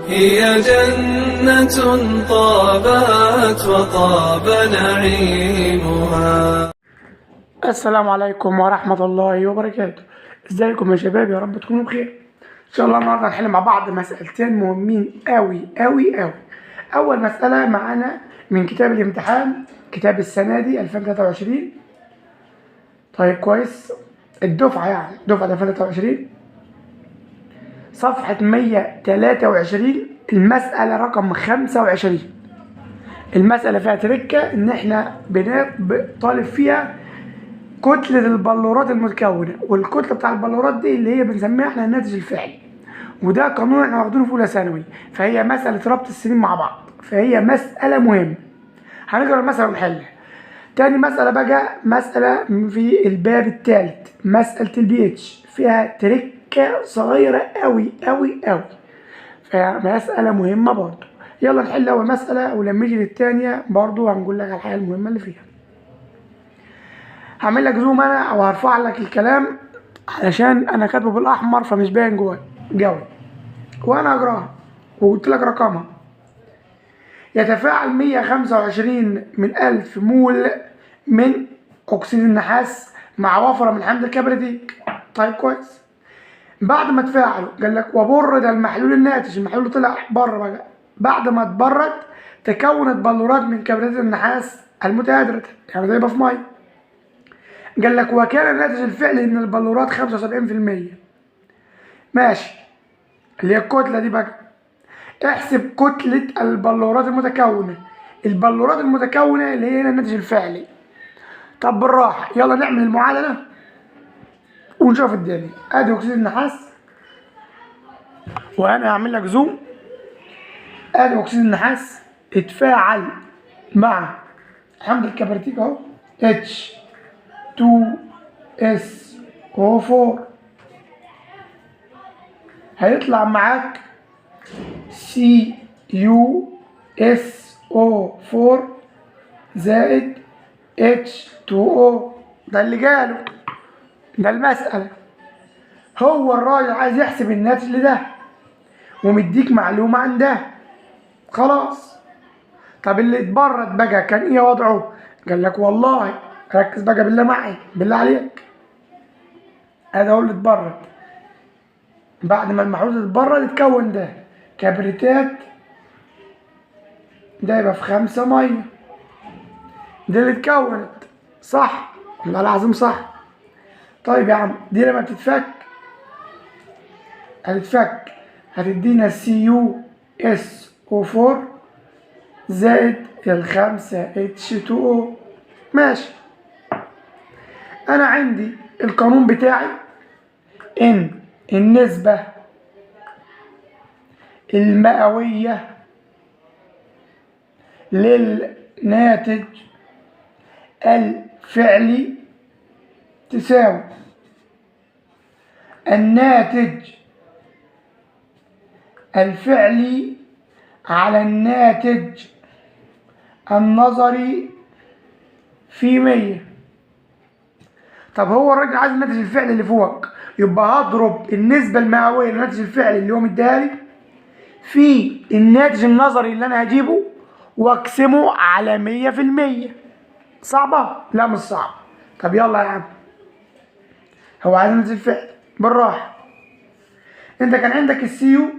هي جنة طابت وطاب نعيمها. السلام عليكم ورحمة الله وبركاته. ازيكم يا شباب؟ يا رب تكونوا بخير. ان شاء الله النهارده هنحل مع بعض مسألتين مهمين قوي قوي قوي. اول مسألة معانا من كتاب الامتحان، كتاب السنة دي 2023. طيب كويس، الدفعة يعني دفعة 2023، صفحة 123، المسألة رقم 25. المسألة فيها تركة ان احنا طالب فيها كتلة البلورات المتكونة، والكتلة بتاع البلورات دي اللي هي بنسميها احنا الناتج الفعلي، وده قانون احنا واخدينه في اولى ثانوي، فهي مسألة ربط السنين مع بعض، فهي مسألة مهمة. هنقرا المسألة ونحلها. تاني مسألة بقى مسألة في الباب الثالث، مسألة البي اتش، فيها تركة صغيرة قوي قوي قوي، فمسألة مهمة برضه. يلا نحل أول مسألة، ولما نيجي للتانية برضه هنقول لك على الحاجة المهمة اللي فيها. هعمل لك زوم انا او هرفع لك الكلام علشان انا كاتبه بالاحمر فمش باين جوه جوي، وانا اقراها وقلت لك رقمها. يتفاعل 125 من 1000 مول من اكسيد النحاس مع وفره من حمض الكبريتيك. طيب كويس، بعد ما تفاعلوا قال لك وبرد المحلول الناتج، المحلول اللي طلع بره بقى، بعد ما اتبرد تكونت بلورات من كبريتات النحاس المتهدرة، يعني زي في ميه. قال لك وكان الناتج الفعلي من البلورات 75%. ماشي، اللي هي الكتلة دي بقى. احسب كتلة البلورات المتكونة. البلورات المتكونة اللي هي الناتج الفعلي. طب بالراحة، يلا نعمل المعادلة ونشوف الدنيا. ادي اكسيد النحاس، وانا هعمل لك زوم. ادي اكسيد النحاس اتفاعل مع حمض الكبريتيك اهو، H2SO4، هيطلع معاك CuSO4 زائد H2O. ده اللي جاله، ده المسألة. هو الراجل عايز يحسب الناتج لده ومديك معلومة عن ده، خلاص. طب اللي اتبرد بقى كان ايه وضعه؟ قال لك والله ركز بقى بالله معي، بالله عليك. ادي اهو اللي اتبرد، بعد ما المحلول اتبرد اتكون ده كبريتات، ده يبقى في 5 ميه، دي اللي اتكونت، صح؟ والله العظيم صح. طيب يا عم، دي لما بتتفك هتتفك هتدينا CuSO4 زائد ال5H2O. ماشي، انا عندي القانون بتاعي ان النسبة المئوية للناتج الفعلي تساوي الناتج الفعلي على الناتج النظري في 100. طب هو الراجل عايز الناتج الفعلي اللي فوق، يبقى هضرب النسبة المئوية للناتج الفعلي اللي هو مديهالي في الناتج النظري اللي انا هجيبه واقسمه على 100%. صعبة؟ لا مش صعبة. طب يلا يا عم، هو عايز الناتج الفعلي، بالراحة. انت كان عندك السيو،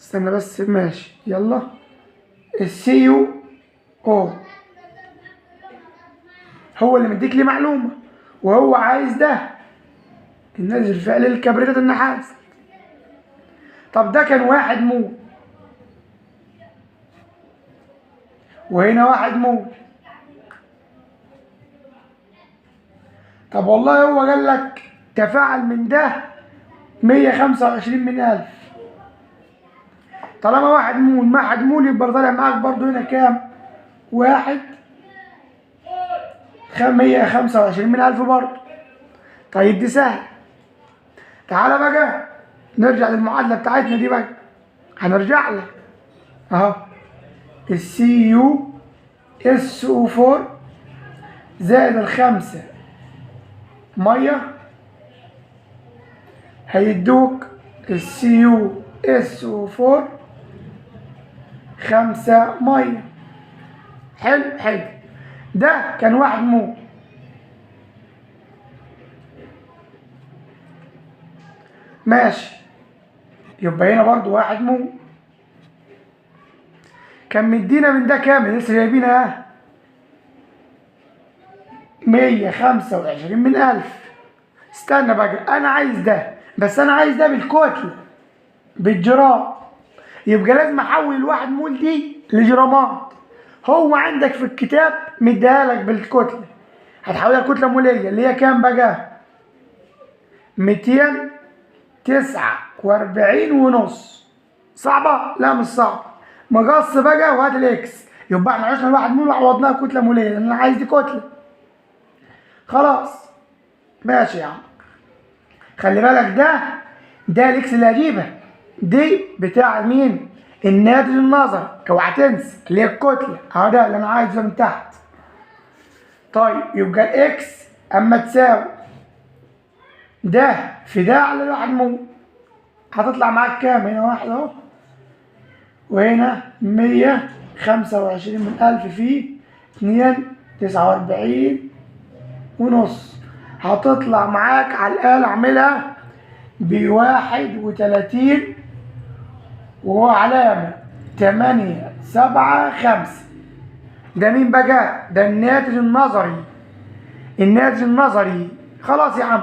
استنى بس، ماشي يلا. السيو او هو اللي مديك لي معلومة، وهو عايز ده الناتج الفعلي لكبريتات النحاس. طب ده كان 1 مول، وهنا 1 مول. طب والله هو قال لك تفاعل من ده 125 من 1000. طالما 1 مول مع 1 مول يبقى طالع معاك برضو هنا كام؟ 125 من 1000 برضو. طيب دي سهل. تعالى بقى نرجع للمعادلة بتاعتنا دي بقى، هنرجع لها اهو. CuSO4 زائد ال5 ميه هيدوك الCuSO4 SO4 5 ميه. حلو حلو. ده كان 1 مول. ماشي، يبقى هنا برضو 1 مول. كان مدينا من ده كام؟ لسه جايبينها 125 من 1000. استنى بقى، انا عايز ده، بس انا عايز ده بالكتله بالجرام، يبقى لازم احول ال1 مول دي لجرامات. هو عندك في الكتاب مديها لك بالكتله، هتحولها لكتله موليه اللي هي كام بقى؟ 249 ونص. صعبه؟ لا مش صعبه. مقص بقى وهات الاكس، يبقى احنا عشنا ال1 مول وعوضناها كتله موليه لان انا عايز دي كتله. خلاص ماشي يا عم. خلي بالك ده الاكس اللي هجيبها دي بتاع مين؟ الناتج النظري، اوعى تنسى اللي هي الكتله اهو، ده اللي انا عايزه من تحت. طيب يبقى الاكس اما تساوي ده في ده على 1 مول، هتطلع معاك كام؟ هنا 1 اهو، وهنا 125 من 1000 في 249 ونص، هتطلع معاك على الآلة اعملها ب31 وهو علامة 875. ده مين بقى؟ ده الناتج النظري. الناتج النظري خلاص يا عم،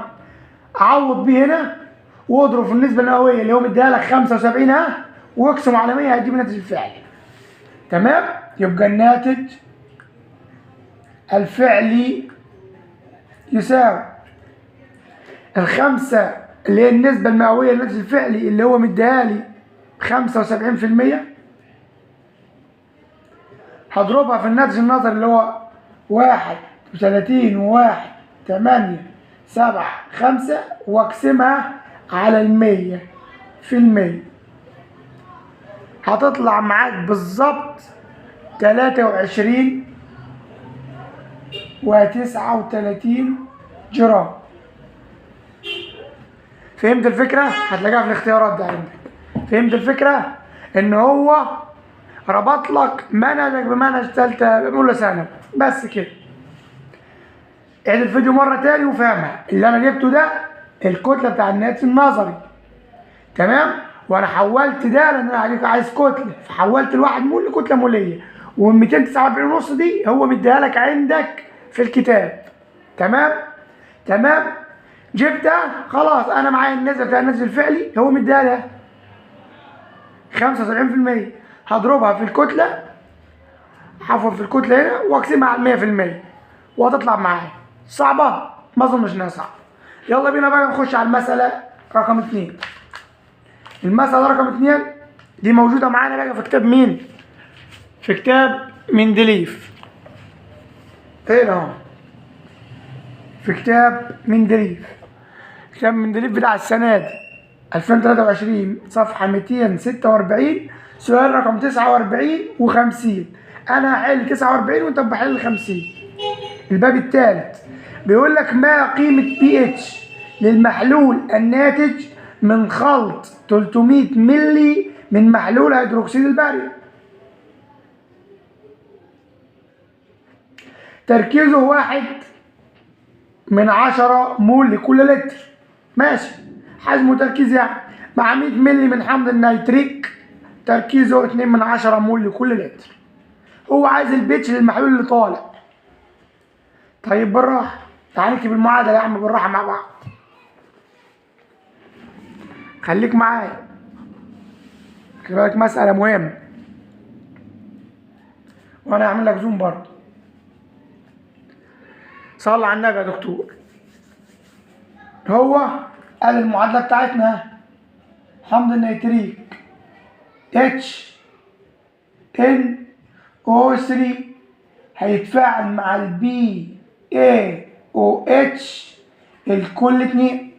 عوض بيه هنا واضرب في النسبة المئوية اللي هو مديها لك 75 واقسم على 100 هتجيب الناتج الفعلي. تمام؟ يبقى الناتج الفعلي يساوي الخمسة اللي هي النسبة المئوية للناتج الفعلي اللي هو مديها لي 75%، هضربها في الناتج النظري اللي هو 31 وواحد 8 7 5 واقسمها على 100%، هتطلع معاك بالظبط 23 و39 جرام. فهمت الفكرة؟ هتلاقيها في الاختيارات ده عندك. فهمت الفكرة؟ ان هو ربط لك منهجك بمنهج ثالثة اولى ثانوي بس كده. عيد الفيديو مرة تاني وفهمها. اللي انا جبته ده الكتلة بتاع الناتج النظري، تمام؟ وانا حولت ده لان انا عايز كتلة، فحولت ال1 مول لكتلة مولية، وال 249 ونص دي هو مديها لك عندك في الكتاب. تمام؟ تمام؟ جبتها خلاص، انا معايا النسبة بتاع الناتج الفعلي هو مديها لها 75%، هضربها في الكتلة، هحفر في الكتلة هنا واقسمها على 100% وهتطلع معايا. صعبة؟ ما اظنش انها صعبة. يلا بينا بقى نخش على المسألة رقم 2. المسألة رقم 2 دي موجودة معانا بقى في كتاب مين؟ في كتاب مندليف. هنا اهو في كتاب مندليف. كتاب مندليف بتاع السنة دي 2023 صفحة 246 سؤال رقم 49 و50. أنا هحل 49 وأنت بحل 50. الباب الثالث بيقول لك ما قيمة pH للمحلول الناتج من خلط 300 ملي من محلول هيدروكسيد الباريوم. تركيزه 1/10 مول لكل لتر. ماشي، حجمه تركيز يعني مع 100 ملي من حمض النيتريك تركيزه 2/10 مول لكل لتر. هو عايز البيتش للمحلول اللي طالع. طيب بالراحة، تعال نكتب المعادلة يا عم بالراحة مع بعض. خليك معايا، خلي بالك مسألة مهمة، وأنا هعمل لك زوم برضه. صلى على النبي يا دكتور. هو قال المعادلة بتاعتنا حمض النيتريك HNO3 هيتفاعل مع BaOH الكل 2.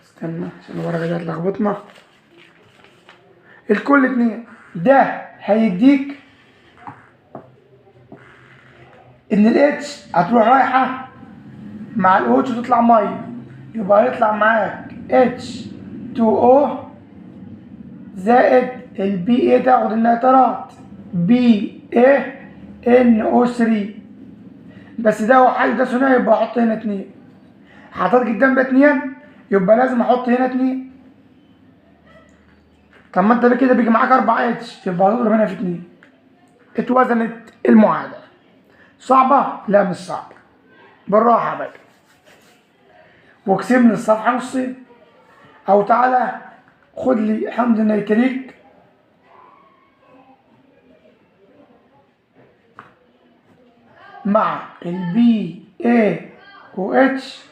استنى عشان الورقة دي هتلخبطنا. الكل 2 ده هيديك ان الاتش هتروح رايحة مع الOH وتطلع مية، يبقى هيطلع معاك H2O زائد البي اي تاخد النيترات بي اي ان او 3. بس ده وحيد ده ثنائي يبقى احط هنا 2. حطيت قدام ده 2 يبقى لازم احط هنا 2. طب ما انت كده بيجي معاك 4 اتش يبقى هتضرب هنا في 2. اتوزنت المعادله. صعبه؟ لا مش صعبه، بالراحه بقى. واقسم لي الصفحه نصين، او تعالى خد لي حمض نيتريك مع البي اي او اتش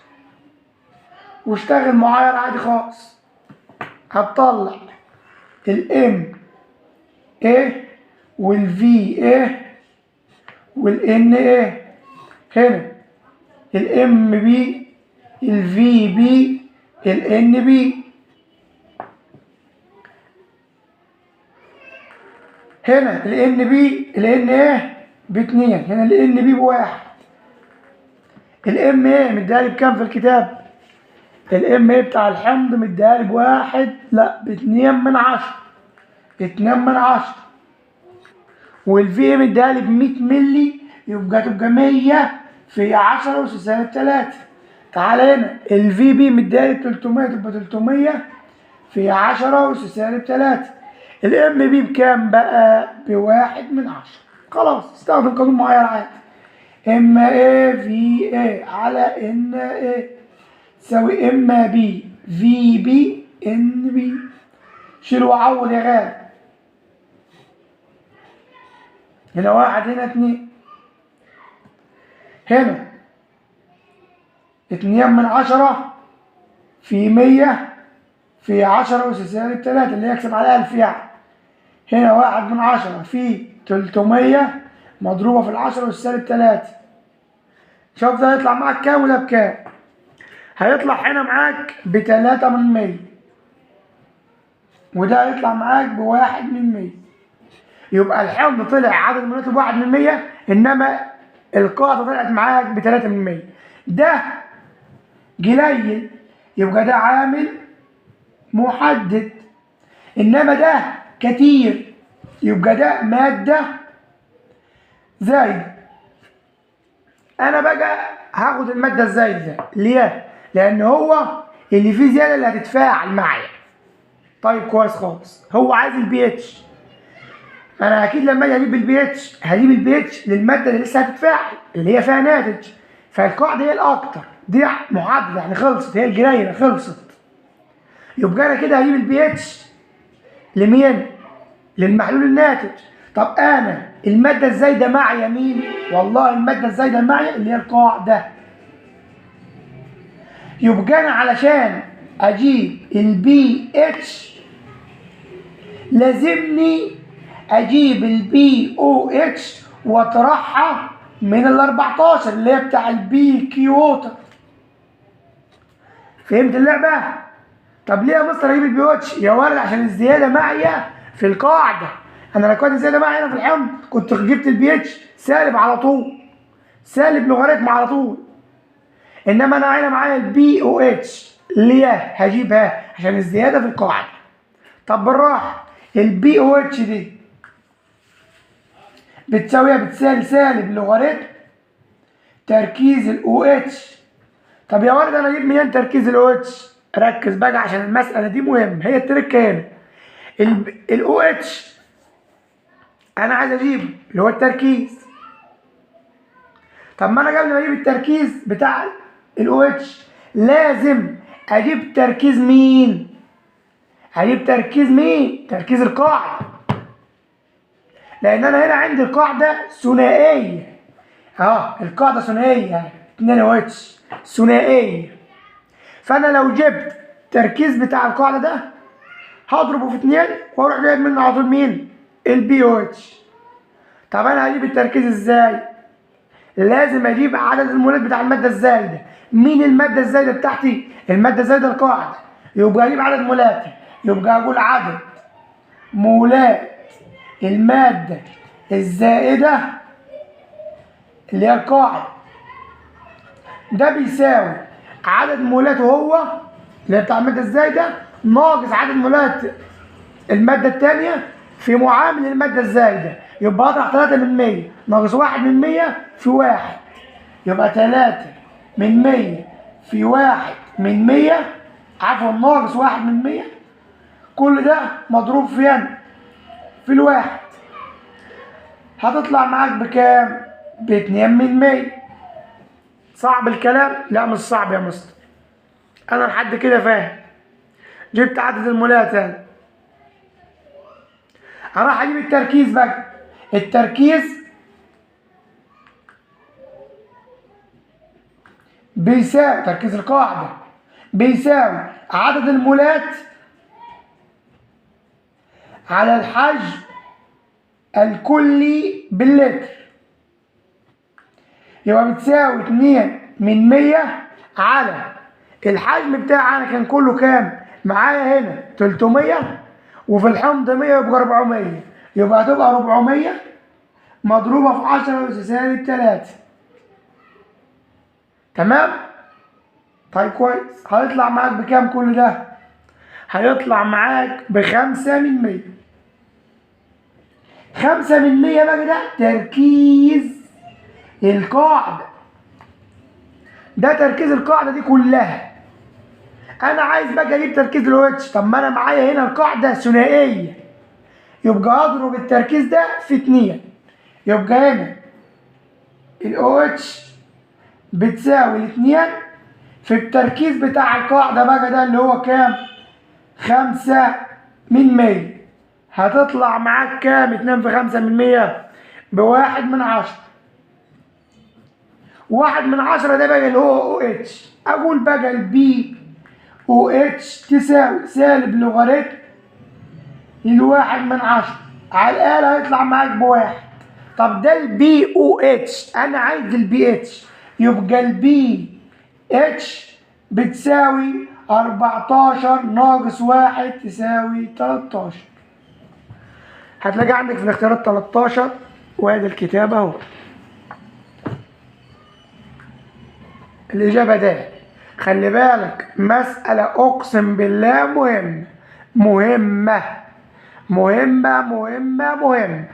واشتغل معاير عادي خالص. هتطلع الام اي والفي اي والان اي. هنا الام بي الفي بي الان بي. هنا الان بي الان ايه ب2، هنا الان بي ب1. الام ايه مديهالي بكام في الكتاب؟ الام ايه بتاع الحمض مديهالي ب1، لا ب2/10، 2/10. والفي ايه مديهالي ب100 مللي، يبقى تبقى 100 في 10 أس -3. تعالى هنا الفي بي مديهالي ب 300، تبقى 300 في 10 أس -3. الام بي بكام بقى؟ ب1/10. خلاص استخدم قانون معين عادي. ام اي في اي على ان اي تساوي ام بي في بي ان بي. شيل وعوض يا غالي. هنا 1 هنا 2. هنا 2/10 في 100 في 10 أس -3 اللي يكسب على 1000 يعني. هنا 1/10 في 300 مضروبة في 10 أس -3. شوف ده هيطلع معاك كام وده بكام؟ هيطلع هنا معاك ب3/100 وده هيطلع معاك ب1/100. يبقى الحمض طلع عدد مولته ب1/100، انما القاعدة طلعت معاك ب3/100. ده قليل يبقى ده عامل محدد، انما ده كتير يبقى ده مادة زايدة. انا بقى هاخد المادة الزايدة ليه؟ لان هو اللي فيه زيادة اللي هتتفاعل معايا. طيب كويس خالص. هو عايز البي اتش، انا اكيد لما اجي اجيب البي اتش هجيب البي اتش للمادة اللي لسه هتتفاعل اللي هي فيها ناتج، فالقاعدة هي الاكتر دي محددة يعني خلصت، هي الجنينة خلصت. يبقى انا كده هجيب البي اتش لمين؟ للمحلول الناتج. طب انا المادة الزايدة معي مين؟ والله المادة الزايدة معي اللي هي القاعدة. يبقى انا علشان اجيب البي اتش لازمني اجيب البي او اتش واطرحها من ال14 اللي هي بتاع البي كيوتر. فهمت اللعبة؟ طب ليه يا مستر اجيب البي او اتش؟ يا ولد عشان الزيادة معايا في القاعدة. انا لو كانت زيادة معايا هنا في الحمض كنت جبت البي اتش سالب على طول، سالب لوغاريتم على طول. انما انا هنا معايا البي او اتش ليه هجيبها؟ عشان الزيادة في القاعدة. طب بالراحة، البي او اتش دي بتساوي سالب لوغاريتم تركيز الاو اتش. طب يا ولد انا اجيب منين تركيز الاو اتش؟ ركز بقى عشان المسألة دي مهم، هي التركة هنا. الاو اتش انا عايز اجيبه اللي هو التركيز. طب ما انا قبل ما اجيب التركيز بتاع الاو اتش لازم اجيب تركيز مين؟ هجيب تركيز مين؟ تركيز القاعدة، لان انا هنا عندي القاعدة ثنائية. القاعدة ثنائية 2 او اتش ثنائية. فانا لو جبت التركيز بتاع القاعدة ده هضربه في 2 واروح جايب منه على طول مين؟ البي او اتش. طب انا هجيب التركيز ازاي؟ لازم اجيب عدد المولات بتاع المادة الزايدة. مين المادة الزايدة بتاعتي؟ المادة الزايدة القاعدة. يبقى اجيب عدد مولاتها، يبقى اقول عدد مولات المادة الزائدة اللي هي القاعدة ده بيساوي عدد مولاته هو اللي هي بتاع المادة الزايدة ناقص عدد مولات المادة التانية في معامل المادة الزايدة، يبقى اطرح 3 من 100 ناقص 1 من 100 في 1، يبقى 3 من 100 في 1 من 100، عفوا ناقص 1 من 100. كل ده مضروب فين؟ في الواحد. هتطلع معاك بكام؟ ب2 من 100. صعب الكلام؟ لا مش صعب يا مستر، انا لحد كده فاهم. جبت عدد المولات انا، هروح اجيب التركيز بقى. التركيز بيساوي تركيز القاعدة بيساوي عدد المولات على الحجم الكلي باللتر، يبقى بتساوي 2 من 100 على الحجم بتاعي انا كان كله كام؟ معايا هنا 300 وفي الحمض 100 يبقى 400، يبقى هتبقى 400 مضروبة في 10 تساوي 3. تمام؟ طيب كويس. هيطلع معاك بكام كل ده؟ هيطلع معاك ب5 من 100. 5 من 100 بقى ده تركيز القاعدة، ده تركيز القاعدة دي كلها. أنا عايز بقى أجيب تركيز الOH، طب ما أنا معايا هنا القاعدة ثنائية، يبقى أضرب التركيز ده في 2، يبقى هنا الOH بتساوي 2 في التركيز بتاع القاعدة بقى ده اللي هو كام؟ 5 من 100. هتطلع معاك كام 2 في 5 من 100؟ ب1 من 10. 1 من 10 ده بقى اللي هو OH. أقول بقى البي OH تساوي سالب لوغاريتم ال1 من 10 على الآلة، هيطلع معاك ب1. طب ده البي OH، أنا عايز البي اتش، يبقى البي اتش بتساوي 14 ناقص 1 تساوي 13. هتلاقي عندك في الاختيارات 13 وادي الكتاب اهو. الإجابة ده. خلي بالك مسألة أقسم بالله مهمة مهمة مهمة مهمة مهمة.